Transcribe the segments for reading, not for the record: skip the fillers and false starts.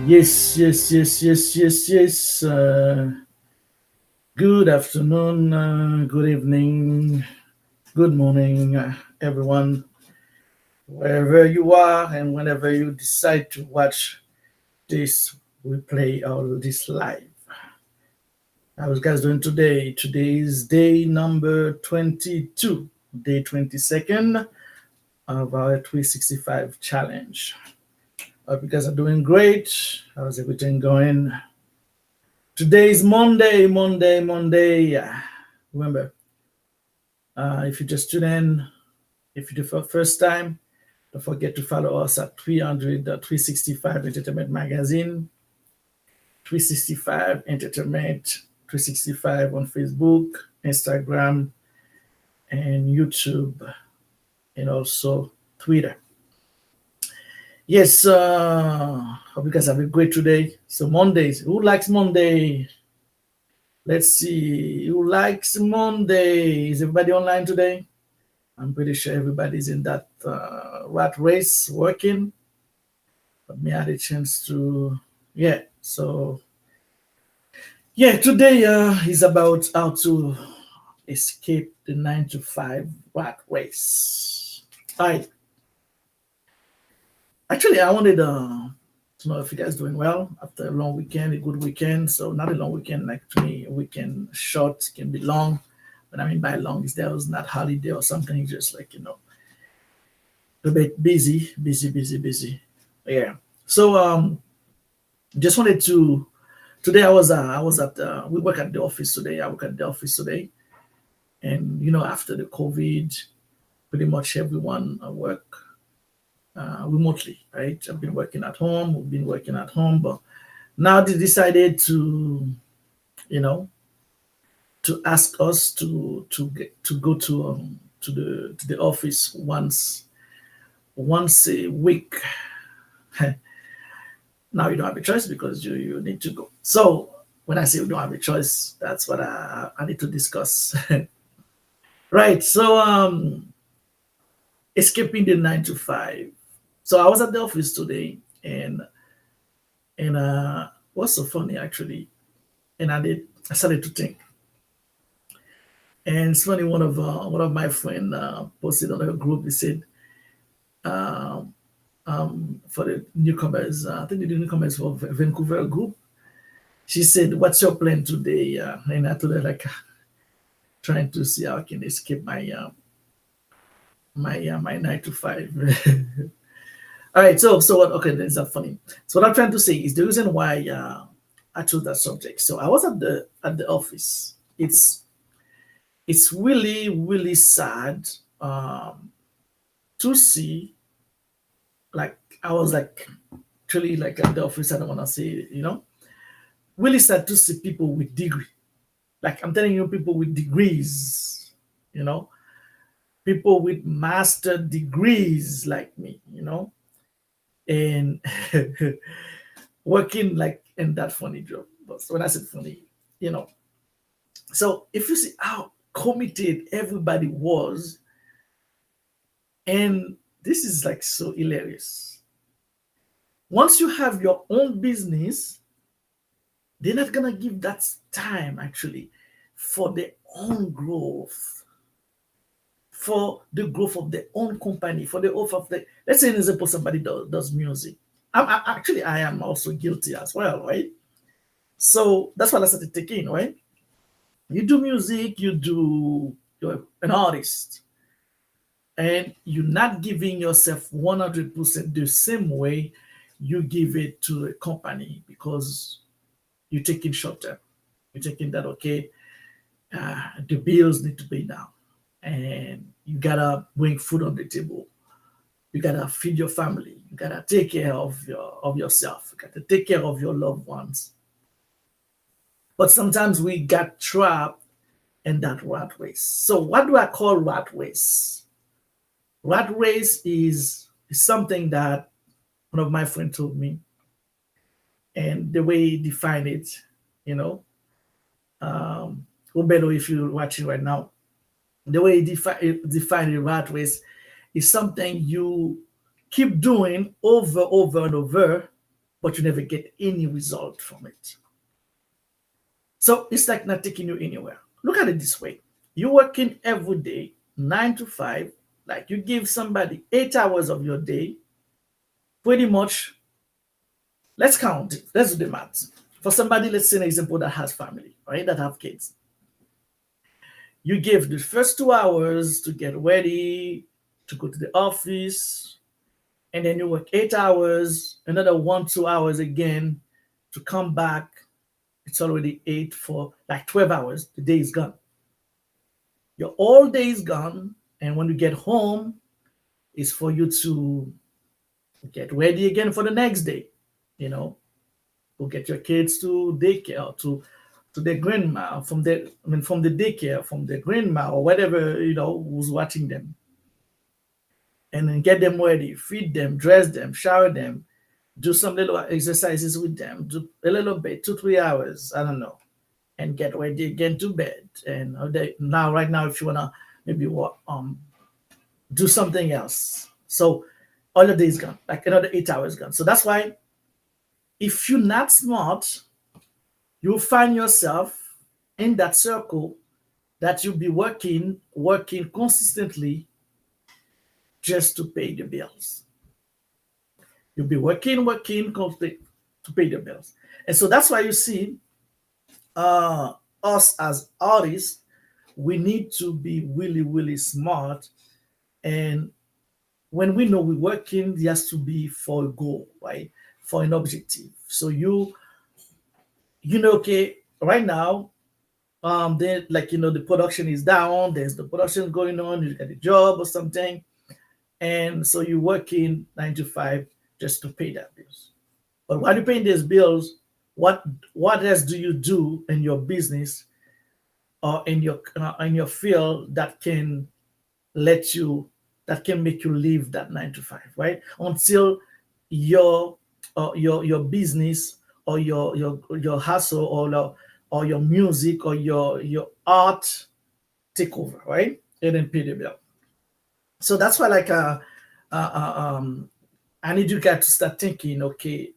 Yes, yes, yes, yes, yes, yes. Good afternoon, good evening, good morning, everyone, wherever you are and whenever you decide to watch this replay or this live. How are you guys doing today? Today is day number 22, day 22nd of our 365 challenge. Hope you guys are doing great. How's everything going? Today is Monday. Remember, if you just tune in, if you do for the first time, don't forget to follow us at 365 Entertainment Magazine, 365 Entertainment, 365 on Facebook, Instagram, and YouTube, and also Twitter. Yes, hope you guys have a great today. So Mondays, who likes Monday? Let's see, who likes Monday? Is everybody online today? I'm pretty sure everybody's in that rat race working. But me had a chance to, yeah. So yeah, today is about how to escape the 9 to 5 rat race. All right. Actually, I wanted to know if you guys doing well after a long weekend, a good weekend. So not a long weekend, like to me, a weekend short can be long. But I mean by long is there was not holiday or something, just like a bit busy. Yeah. So just wanted to today I was at we work at the office today. I work at the office today, and after the COVID, pretty much everyone work remotely, right? I've been working at home. We've been working at home, but now they decided you know to ask us to go to the office once a week. Now you don't have a choice because you need to go. So when I say we don't have a choice, that's what I need to discuss. Right. So escaping the 9 to 5. So I was at the office today, and what's so funny actually, and I started to think. And it's funny, one of my friend posted on her group. He said, um, for the newcomers, I think the newcomers for Vancouver group. She said, "What's your plan today?" And I told her like trying to see how I can escape my 9 to 5. All right, so what? Okay, that's not funny. So what I'm trying to say is the reason why I chose that subject. So I was at the office. It's really sad to see, like, I was like truly like at the office. I don't want to say really sad to see people with degree. Like I'm telling you, people with degrees. You know, people with master degrees like me. And working like in that funny job. But when I said funny, you know. So if you see how committed everybody was, and this is like so hilarious. Once you have your own business, they're not gonna give that time actually for their own growth, for the growth of their own company, for the growth of the. Let's say, an example, somebody does music. Actually, I am also guilty as well, right? So that's what I started taking, right? You do music, you're an artist, and you're not giving yourself 100% the same way you give it to a company because you're taking short term. You're taking that, okay, the bills need to pay now, and you gotta bring food on the table. You gotta feed your family. You gotta take care of yourself. You gotta take care of your loved ones. But sometimes we got trapped in that rat race. So what do I call rat race? Rat race is something that one of my friends told me, and the way he defined it, you know, Roberto, if you're watching right now, the way he defined a rat race is something you keep doing over and over, but you never get any result from it. So it's like not taking you anywhere. Look at it this way. You're working every day, 9 to 5, like you give somebody 8 hours of your day, pretty much. Let's count it. Let's do the math. For somebody, let's say an example that has family, right? That have kids. You give the first 2 hours to get ready, to go to the office, and then you work 8 hours, another 1, 2 hours again to come back. It's already 8 for like 12 hours. The day is gone. Your whole day is gone. And when you get home, it's for you to get ready again for the next day. You know, go get your kids to daycare, to their grandma, from the daycare, from their grandma or whatever, who's watching them. And then get them ready, feed them, dress them, shower them, do some little exercises with them, do a little bit, 2, 3 hours, I don't know, and get ready again to bed. And right now, if you wanna maybe do something else, so all your day is gone, like another 8 hours gone. So that's why, if you're not smart, you'll find yourself in that circle that you'll be working consistently just to pay the bills. You'll be working to pay the bills. And so that's why you see us as artists, we need to be really, really smart. And when we know we're working, it has to be for a goal, right? For an objective. So okay, right now, then the production is down, there's the production going on, you get a job or something. And so you're working 9 to 5 just to pay that bills. But while you're paying these bills, what else do you do in your business or in your field that can make you leave that 9 to 5, right? Until your business or your hustle or your music or your art take over, right? And then pay the bill. So that's why, I need you guys to start thinking, okay,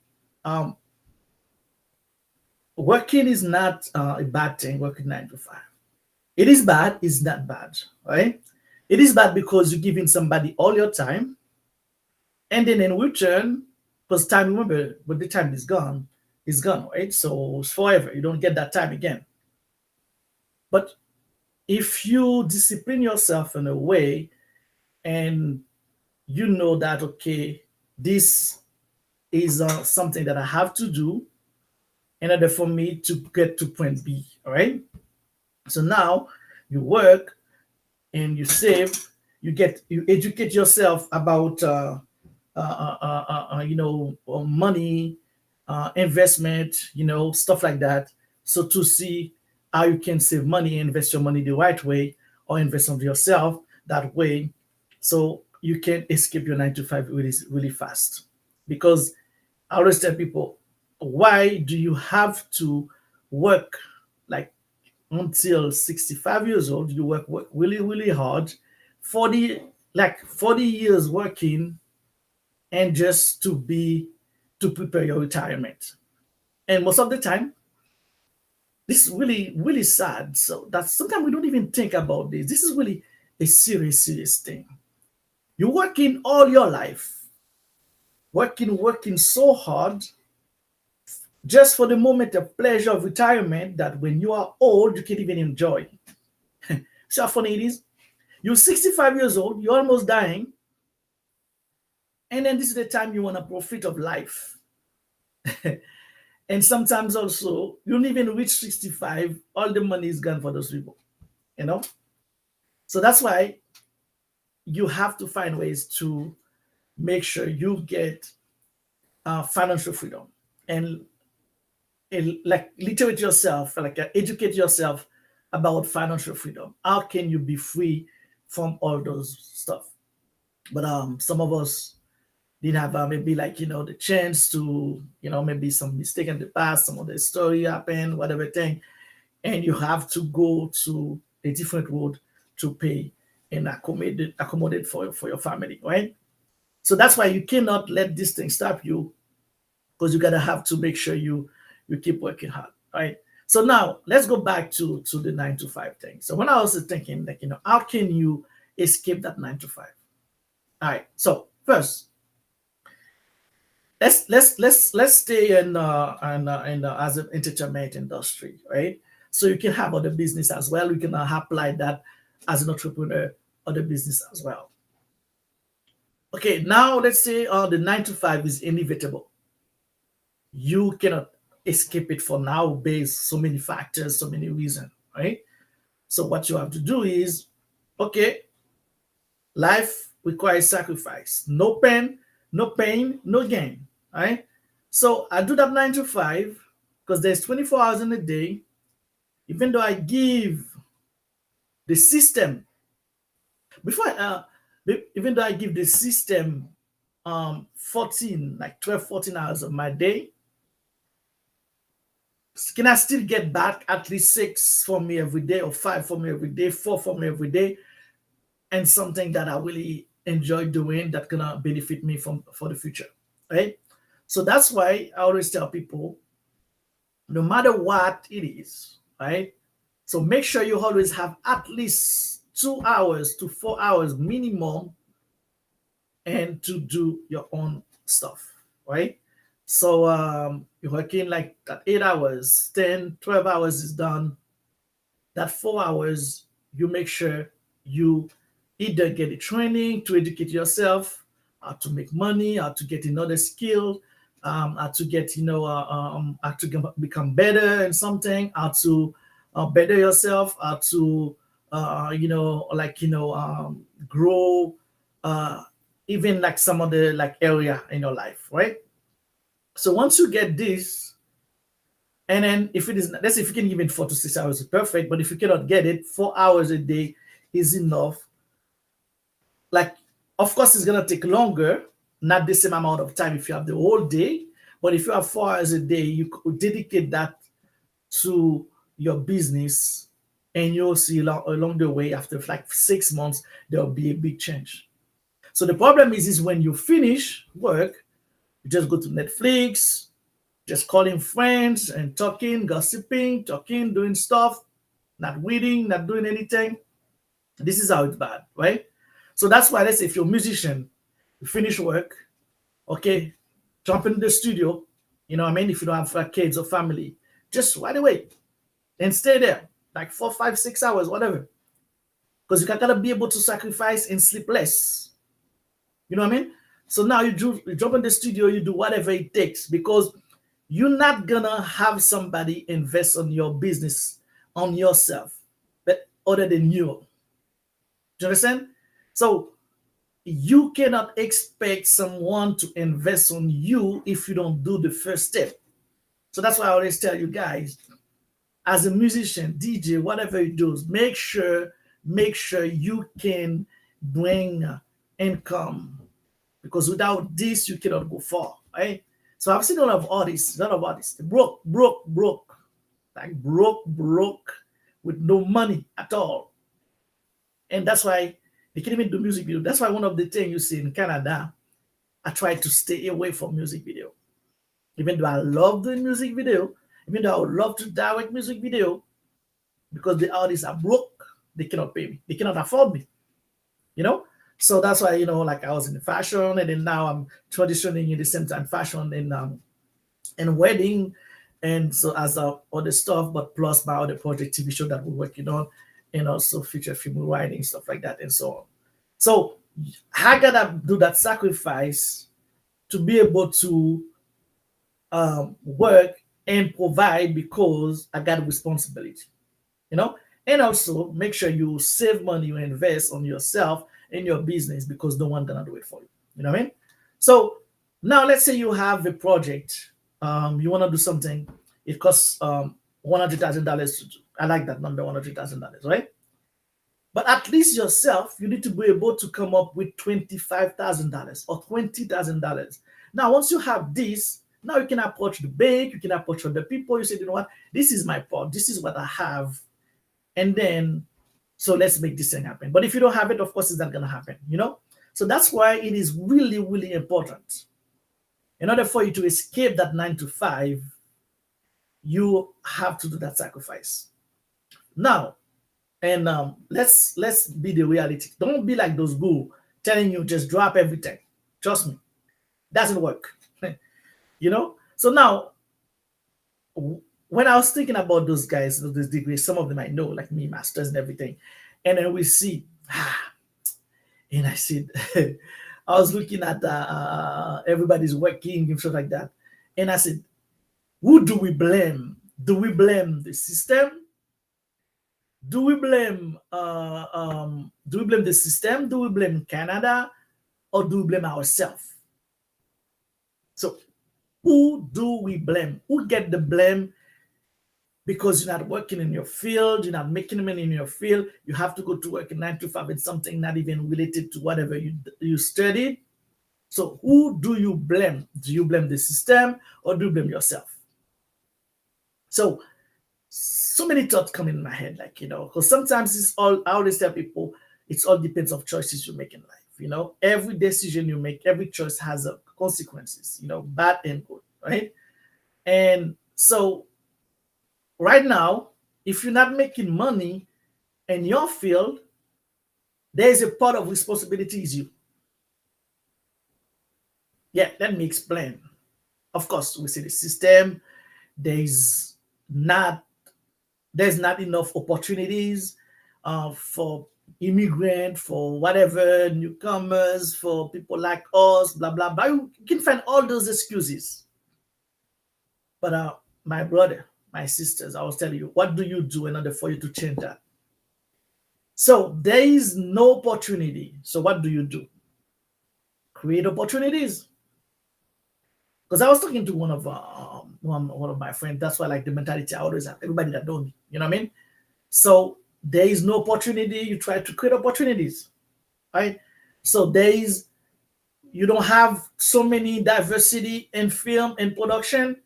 working is not a bad thing. Working 9 to 5, it is bad. It's not bad, right? It is bad because you're giving somebody all your time, and then in return, because time, remember, when the time is gone, it's gone, right? So it's forever. You don't get that time again. But if you discipline yourself in a way, and you know that, okay, this is something that I have to do in order for me to get to point B, all right? So now you work and you save, you educate yourself about money, investment, stuff like that. So to see how you can save money, invest your money the right way, or invest on yourself that way, so you can escape your 9 to 5 really, really fast. Because I always tell people, why do you have to work like until 65 years old? You work really, really hard, 40 years working, and just to prepare your retirement. And most of the time, this is really, really sad. So that sometimes we don't even think about this. This is really a serious, serious thing. You're working all your life, working so hard, just for the moment of pleasure of retirement that when you are old, you can't even enjoy. See how funny it is? You're 65 years old, you're almost dying, and then this is the time you want to profit of life. And sometimes also, you don't even reach 65, all the money is gone for those people, you know? So that's why you have to find ways to make sure you get financial freedom, and like literate yourself, like educate yourself about financial freedom. How can you be free from all those stuff? But some of us didn't have maybe the chance to maybe some mistake in the past, some of the story happened, whatever thing, and you have to go to a different road to pay and accommodate for your family, right? So that's why you cannot let this thing stop you because you gotta have to make sure you keep working hard, right? So now let's go back to the 9 to 5 thing. So when I was thinking, like, how can you escape that 9 to 5? All right. So first, let's stay in as an entertainment industry, right? So you can have other business as well. You can apply that as an entrepreneur, other business as well. Okay, now let's say the 9 to 5 is inevitable. You cannot escape it for now based so many factors, so many reasons, right? So what you have to do is, okay, life requires sacrifice. No pain, no gain, right? So I do that 9 to 5 because there's 24 hours in a day. Even though I give the system before even though I give the system 14, like 12, 14 hours of my day, can I still get back at least 6 for me every day, or 5 for me every day, 4 for me every day, and something that I really enjoy doing that gonna benefit me for the future, right? So that's why I always tell people, no matter what it is, right? So make sure you always have at least 2 hours to 4 hours minimum, and to do your own stuff, right? So you're working like that 8 hours, 10, 12 hours is done. That 4 hours, you make sure you either get a training to educate yourself, how to make money, how to get another skill, how to get, how to become better in something, how to better yourself, how to, grow, uh, even like some other like area in your life, right? So once you get this, and then if it is, let's say if you can give it 4 to 6 hours, is perfect. But if you cannot get it, 4 hours a day is enough. Like, of course, it's gonna take longer, not the same amount of time if you have the whole day. But if you have 4 hours a day, you could dedicate that to your business, and you'll see along the way, after like 6 months, there'll be a big change. So the problem is when you finish work, you just go to Netflix, just calling friends and talking, gossiping, talking, doing stuff, not reading, not doing anything. This is how it's bad, right? So that's why, let's say if you're a musician, you finish work, okay, jump in the studio, what I mean? If you don't have kids or family, just right away and stay there like 4, 5, 6 hours, whatever. Because you gotta be able to sacrifice and sleep less. You know what I mean? So now you jump in the studio, you do whatever it takes, because you're not gonna have somebody invest on your business, on yourself, but other than you. Do you understand? So you cannot expect someone to invest on you if you don't do the first step. So that's why I always tell you guys, as a musician, DJ, whatever you do, make sure you can bring income, because without this you cannot go far, right? So I've seen a lot of artists broke, like broke with no money at all, and that's why they can't even do music video. That's why one of the things you see in Canada, I try to stay away from music video, even though I love doing music video, even though I would love to direct music video, because the artists are broke, they cannot pay me, they cannot afford me, you know. So that's why, like I was in fashion, and then now I'm transitioning in the same time fashion and wedding, and so as other stuff, but plus my other project TV show that we're working on, and also feature film writing, stuff like that, and so on. So I gotta do that sacrifice to be able to work and provide, because I got a responsibility, you know. And also make sure you save money, you invest on yourself in your business, because no one gonna do it for you. You know what I mean? So now let's say you have a project, you want to do something, it costs $100,000 to do. I like that number, $100,000, right? But at least yourself, you need to be able to come up with $25,000 or $20,000. Now, once you have this, now you can approach the bank, you can approach other people. You say, you know what, this is my part, this is what I have, and then so let's make this thing happen. But if you don't have it, of course, it's not gonna happen. So that's why it is really, really important. In order for you to escape that 9 to 5, you have to do that sacrifice. Now, and let's be the reality. Don't be like those guru telling you just drop everything. Trust me, doesn't work. So now, when I was thinking about those guys, those degrees, some of them I know, like me, masters and everything, and then we see, and I said, I was looking at everybody's working and stuff like that, and I said, who do we blame? Do we blame the system? Do we blame the system? Do we blame Canada, or do we blame ourselves? So who do we blame? Who get the blame because you're not working in your field, you're not making money in your field, you have to go to work in 9 to 5 in something not even related to whatever you studied? So who do you blame? Do you blame the system, or do you blame yourself? So many thoughts come in my head, because sometimes it's all, I always tell people, it's all depends of choices you make in life. Every decision you make, every choice has consequences, bad and good, right? And so right now, if you're not making money in your field, there is a part of responsibility is you. Yeah, let me explain. Of course, we see the system, there's not enough opportunities for immigrant, for whatever, newcomers, for people like us, blah blah blah. You can find all those excuses. But my brother, my sisters, I was telling you, what do you do in order for you to change that? So there is no opportunity. So what do you do? Create opportunities. Because I was talking to one of my friends. That's why, like, the mentality I always have. Everybody that know me, you know what I mean? So there is no opportunity. You try to create opportunities, right? So you don't have so many diversity in film and production.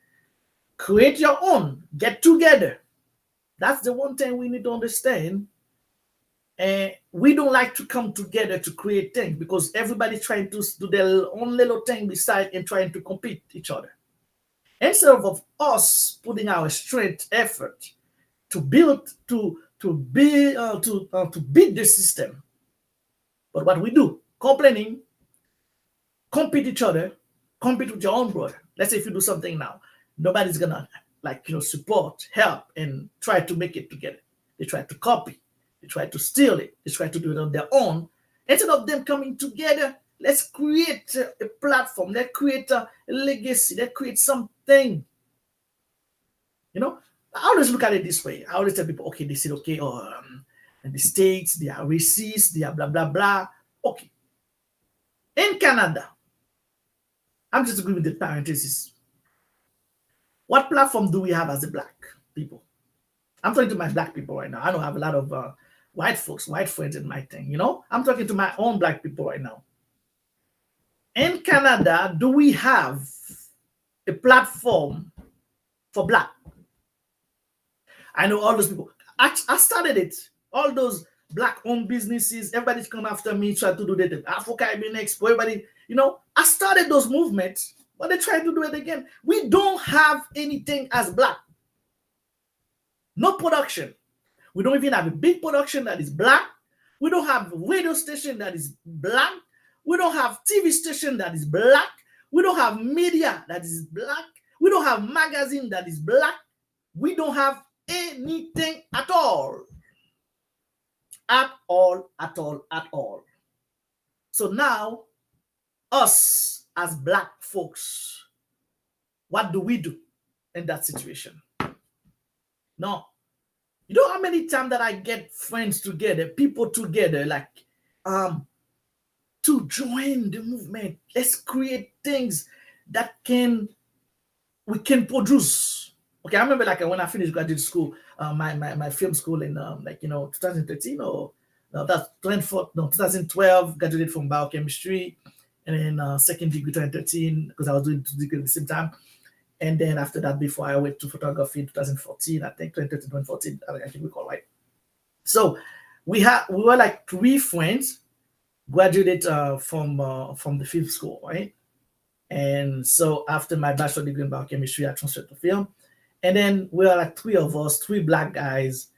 Create your own. Get together. That's the one thing we need to understand. And we don't like to come together to create things because everybody's trying to do their own little thing beside and trying to compete each other. Instead of us putting our strength, effort to build, to beat the system, but what we do, complaining, compete each other, compete with your own brother. Let's say if you do something now, nobody's gonna support, help, and try to make it together. They try to copy. They try to steal it. They try to do it on their own. Instead of them coming together, let's create a platform. Let's create a legacy. Let's create something. I always look at it this way. I always tell people, okay, they said, okay, in the States, they are racist, they are blah, blah, blah. Okay. In Canada, I'm just agreeing with the parenthesis. What platform do we have as a black people? I'm talking to my black people right now. I don't have a lot of white folks, white friends in my thing, I'm talking to my own black people right now. In Canada, do we have a platform for black? I know all those people. I started it. All those black-owned businesses, everybody's come after me, try to do the Afro-Caribbean Expo, everybody, I started those movements, but they try to do it again. We don't have anything as black. No production. We don't even have a big production that is black. We don't have a radio station that is black. We don't have TV station that is black. We don't have media that is black. We don't have magazine that is black. We don't have anything at all. At all, at all, at all. So now, us as black folks, what do we do in that situation? No. You know how many times that I get friends together, people together, like, to join the movement. Let's create things that we can produce. Okay, I remember, like, when I finished graduate school, my film school in 2013 or that's 2012, graduated from biochemistry, and then second degree 2013 because I was doing 2 degrees at the same time. And then after that, before I went to photography in 2014, I think 2013, 2014, I can recall, right? So we were like 3 friends graduated from the film school, right? And so after my bachelor degree in biochemistry, I transferred to film. And then we are like three of us, three black guys,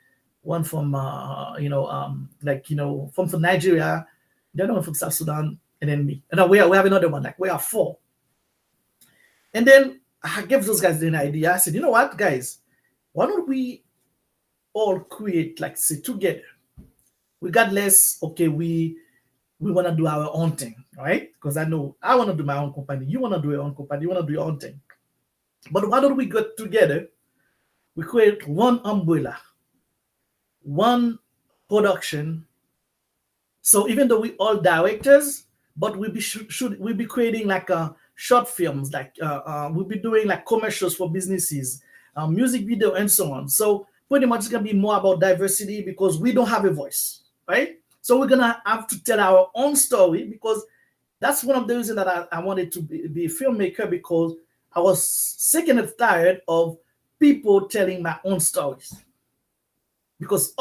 one from from Nigeria, the other one from South Sudan, and then me. And then we have another one, like we are four. And then I gave those guys the idea. I said, you know what, guys, why don't we all create, like, say, together, regardless, okay, we want to do our own thing, right? Because I know I want to do my own company, you want to do your own company, you want to do your own thing. But why don't we get together, we create one umbrella, one production. So even though we all directors, but should we be creating like short films, like we'll be doing like commercials for businesses, music video, and so on. So pretty much it's gonna be more about diversity because we don't have a voice, right? So we're gonna have to tell our own story, because that's one of the reasons that I wanted to be a filmmaker, because I was sick and tired of people telling my own stories. Because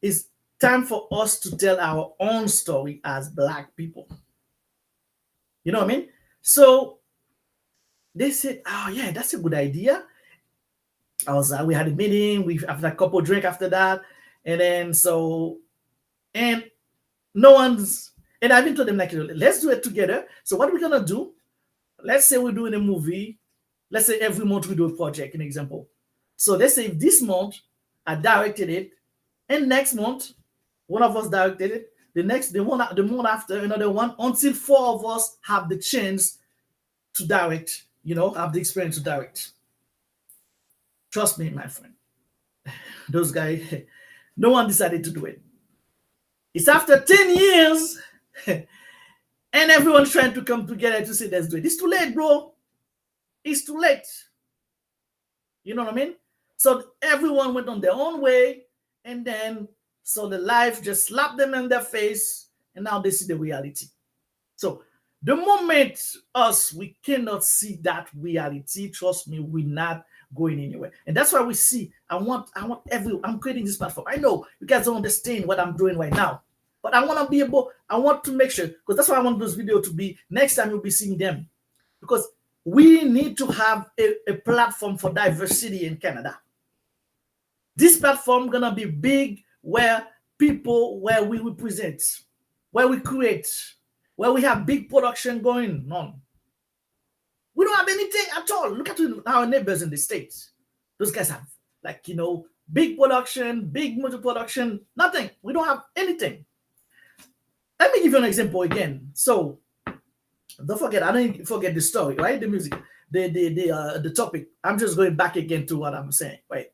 is time for us to tell our own story as Black people. You know what I mean? So they said, "Oh yeah, that's a good idea." We had a meeting. We after a couple drink after that, and then and no one's and I've been told them, like, let's do it together. So what we're gonna do? Let's say we're doing a movie. Let's say every month we do a project. An example. So let's say this month I directed it, and next month one of us directed it. The month after, another one, until four of us have the chance to direct. Have the experience to direct. Trust me, my friend. Those guys, no one decided to do it. It's after 10 years, and everyone's trying to come together to say, let's do it. It's too late, bro. It's too late. You know what I mean? So everyone went on their own way, and then so the life just slapped them in their face, and now they see the reality. So the moment we cannot see that reality, trust me, we're not going anywhere. And that's why we see, I'm creating this platform. I know you guys don't understand what I'm doing right now, but I want to make sure, because that's why I want this video to be, next time you'll be seeing them. Because we need to have a platform for diversity in Canada. This platform gonna be big, where we represent, where we create, where we have big production going on. We don't have anything at all. Look at our neighbors in the States. Those guys have, like, big production, big multi production, nothing. We don't have anything. Let me give you an example again. So don't forget, I don't forget the story, right? The music, the topic. I'm just going back again to what I'm saying, right?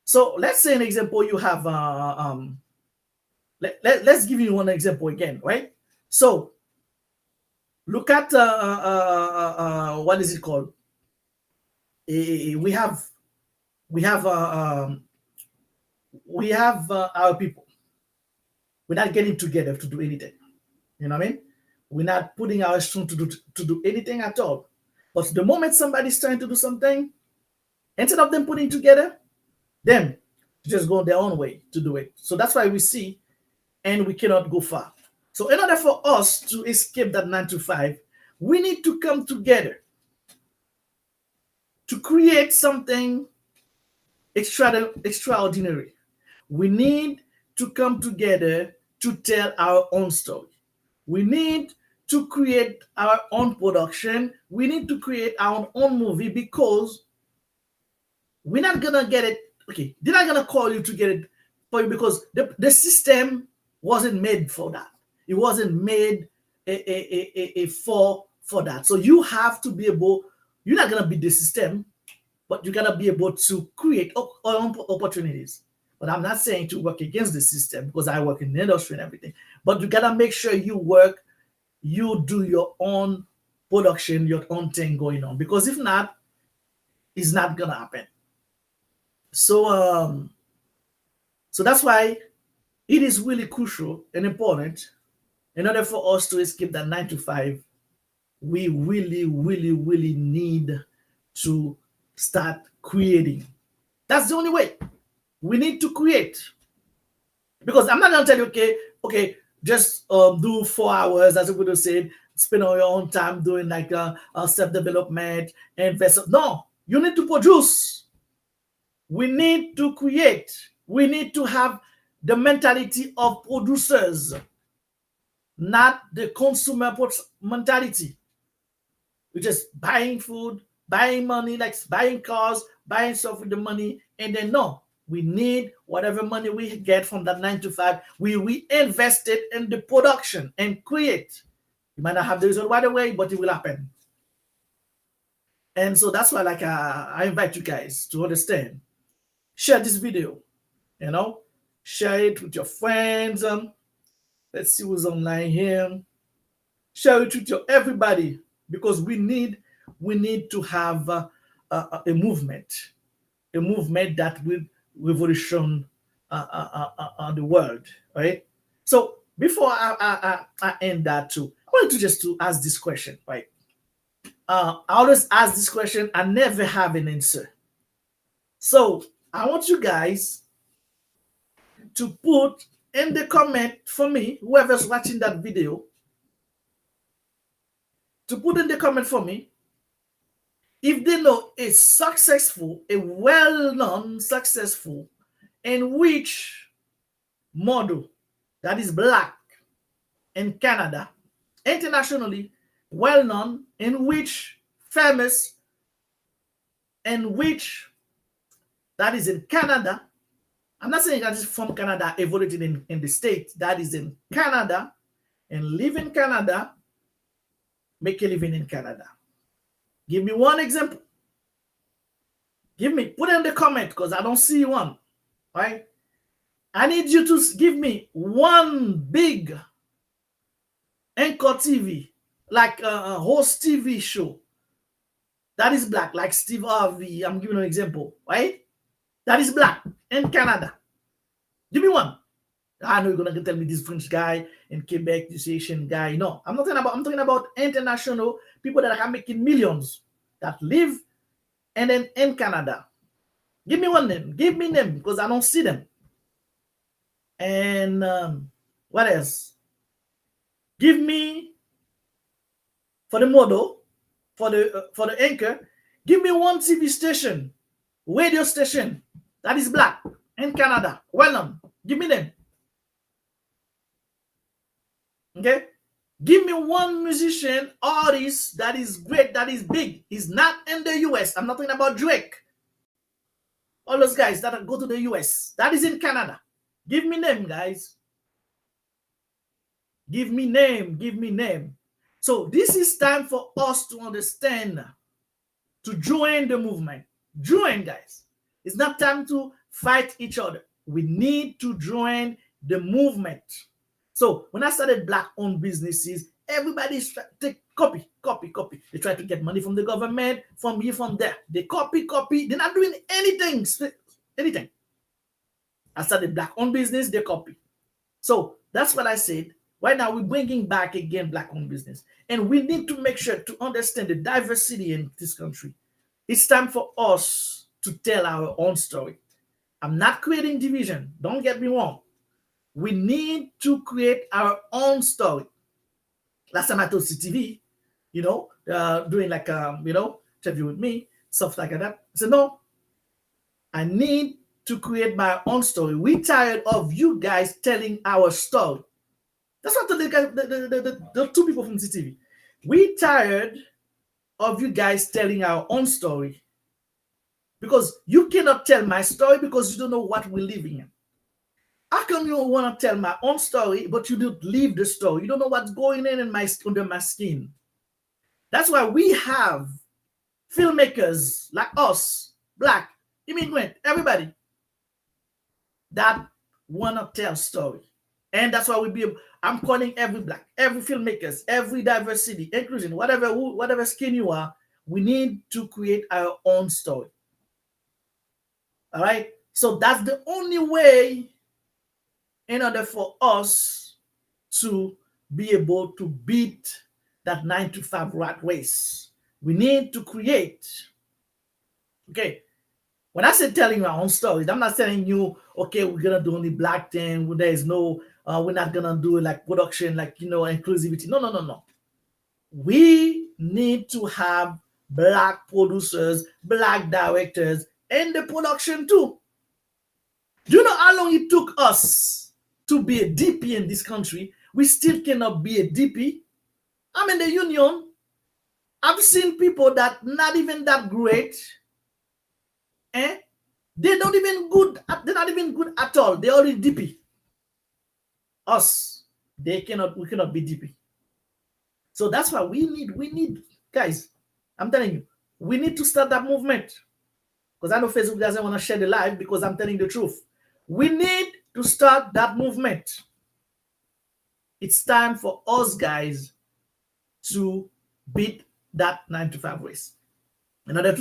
So let's say an example, you have let's give you one example again, right? So look at what is it called? We have our people. We're not getting together to do anything. You know what I mean? We're not putting our strength to do anything at all. But the moment somebody's trying to do something, instead of them putting together, them just go their own way to do it. So that's why we see, and we cannot go far. So in order for us to escape that 9 to 5, we need to come together to create something extraordinary. We need to come together to tell our own story. We need to create our own production. We need to create our own movie, because we're not gonna get it. Okay, they're not gonna call you to get it for you, because the system wasn't made for that. It wasn't made for that. So you have to be able. You're not gonna beat the system, but you're gonna be able to create own opportunities. But I'm not saying to work against the system, because I work in the industry and everything. But you gotta make sure you do your own production, your own thing going on. Because if not, it's not gonna happen. So that's why it is really crucial and important, in order for us to escape that 9 to 5, we really, really, really need to start creating. That's the only way. We need to create. Because I'm not gonna tell you, okay, just do 4 hours, as I would have said, spend all your own time doing like self-development, invest. No, you need to produce. We need to create. We need to have the mentality of producers, not the consumer mentality. We're just buying food, buying money, like buying cars, buying stuff with the money, and then no, we need whatever money we get from that 9 to 5, we reinvest it in the production and create. You might not have the result right away, but it will happen. And so that's why, like, I invite you guys to understand. Share this video, you know, share it with your friends. Let's see who's online here. Share it with everybody, because we need to have a movement that will revolution the world, right? So before I end that too, I wanted to just to ask this question, right? I always ask this question, I never have an answer. So I want you guys to put in the comment for me, whoever's watching that video, to put in the comment for me if they know a successful, a well-known successful and rich model that is black in Canada, internationally well-known and rich, famous and rich, that is in Canada. I'm not saying that is from Canada, evolved in the States. That is in Canada and live in Canada, make a living in Canada. Give me one example. Put it in the comment, because I don't see one, right? I need you to give me one big anchor TV, like a host TV show that is black, like Steve Harvey. I'm giving an example, right? That is black in Canada. Give me one. I know you're gonna tell me this French guy in Quebec, this Asian guy. No, I'm talking about international people that are making millions that live and then in Canada. Give me one name. Give me name, because I don't see them. And what else? Give me, for the model, for the anchor, give me one TV station, radio station that is black in Canada. Well known. Give me them. Okay? Give me one musician, artist that is great, that is big. He's not in the US. I'm not talking about Drake. All those guys that go to the US. That is in Canada. Give me name, guys. Give me name. Give me name. So this is time for us to understand, to join the movement. Join, guys. It's not time to fight each other. We need to join the movement. So when I started black-owned businesses, everybody's take copy. They try to get money from the government, from here, from there. They copy. They're not doing anything. I started black-owned business, they copy. So that's what I said. Right now, we're bringing back again black-owned business. And we need to make sure to understand the diversity in this country. It's time for us to tell our own story. I'm not creating division. Don't get me wrong. We need to create our own story. Last time I told CTV, doing like, interview with me, stuff like that. I said, no, I need to create my own story. We're tired of you guys telling our story. That's what the two people from CTV. We're tired of you guys telling our own story, because you cannot tell my story because you don't know what we're living in. How come you want to tell my own story, but you don't live the story? You don't know what's going in under my skin. That's why we have filmmakers like us, black, immigrant, everybody, that want to tell story. And that's why I'm calling every black, every filmmakers, every diversity, inclusion, whatever skin you are, we need to create our own story. All right? So that's the only way in order for us to be able to beat that 9 to 5 rat race. We need to create. Okay. When I say telling my own stories, I'm not telling you, okay, we're going to do only black thing. There is no, we're not going to do like production, like, inclusivity. No. we need to have black producers, black directors in the production too. Do you know how long it took us to be a DP in this country? We still cannot be a DP. I'm in the union. I've seen people that not even that great. Eh? They don't even good. They're not even good at all. They're already DP. Us, they cannot. We cannot be DP. So that's why we need, guys. I'm telling you, we need to start that movement. Because I know Facebook doesn't want to share the live because I'm telling the truth. We need to start that movement. It's time for us guys to beat that 9 to 5 race. In order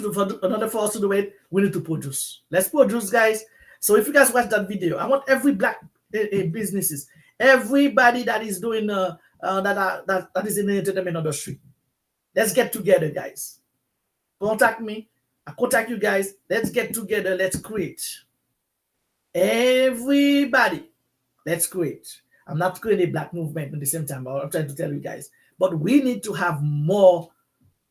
for us to do it, we need to produce. Let's produce, guys. So if you guys watch that video, I want every black businesses, everybody that is doing that is in the entertainment industry. Let's get together, guys. Contact me. I contact you guys. Let's get together. Let's create. Everybody, let's create. I'm not creating a black movement at the same time, but I'm trying to tell you guys. But we need to have more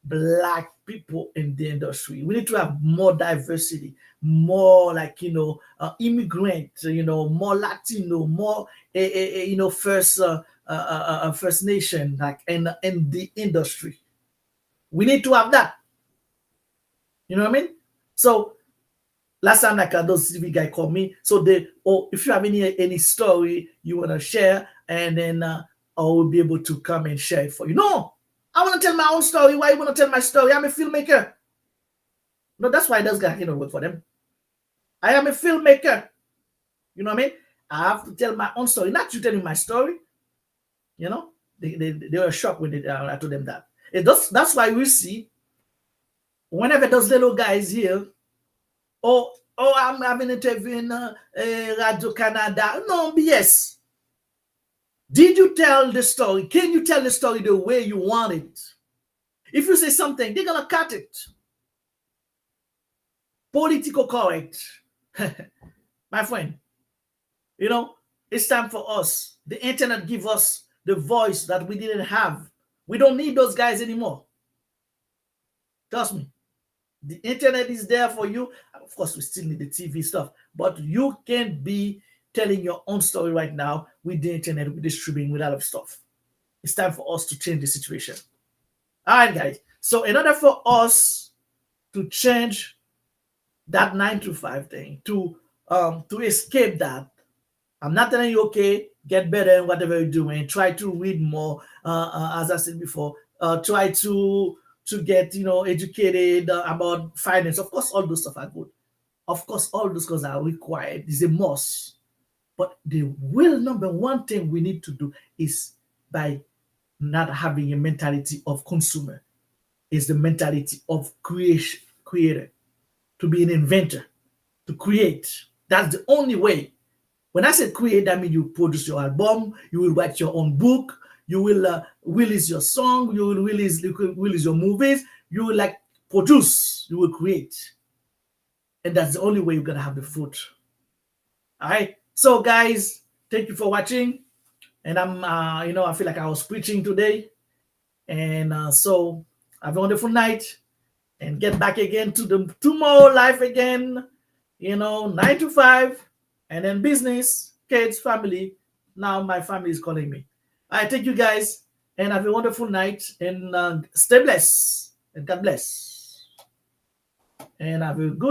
black people in the industry. We need to have more diversity, more like immigrant, more Latino, more First Nation, like in the industry. We need to have that. You know what I mean? So last time, like those TV guy called me. So if you have any story you want to share, and then I will be able to come and share it for you. No, I want to tell my own story. Why you want to tell my story? I'm a filmmaker. No, that's why those guys work for them. I am a filmmaker. You know what I mean? I have to tell my own story, not you telling my story. You know, they were shocked when I told them that. That's why we see whenever those little guys here, oh, I'm having an interview in Radio Canada. No, BS. Did you tell the story? Can you tell the story the way you want it? If you say something, they're gonna cut it. Political correct. My friend, it's time for us. The internet gives us the voice that we didn't have. We don't need those guys anymore. Trust me. The internet is there for you. Of course, we still need the TV stuff, but you can be telling your own story right now with the internet, with the streaming, with all of stuff. It's time for us to change the situation. All right, guys. So in order for us to change that 9 to 5 thing, to escape that, I'm not telling you, okay, get better in whatever you're doing. Try to read more, as I said before. Try to get educated about finance. Of course, all those stuff are good. Of course, all those things are required. It's a must. But the real number one thing we need to do is by not having a mentality of consumer, is the mentality of creator, to be an inventor, to create. That's the only way. When I say create, that means you produce your album, you will write your own book, you will release your song, you will release your movies, you will produce, you will create. And that's the only way you're going to have the fruit. All right. So guys, thank you for watching. And I'm, I feel like I was preaching today. And so have a wonderful night and get back again to tomorrow life again, 9 to 5, and then business, kids, family. Now my family is calling me. All right, thank you guys, and have a wonderful night, and stay blessed, and God bless, and have a good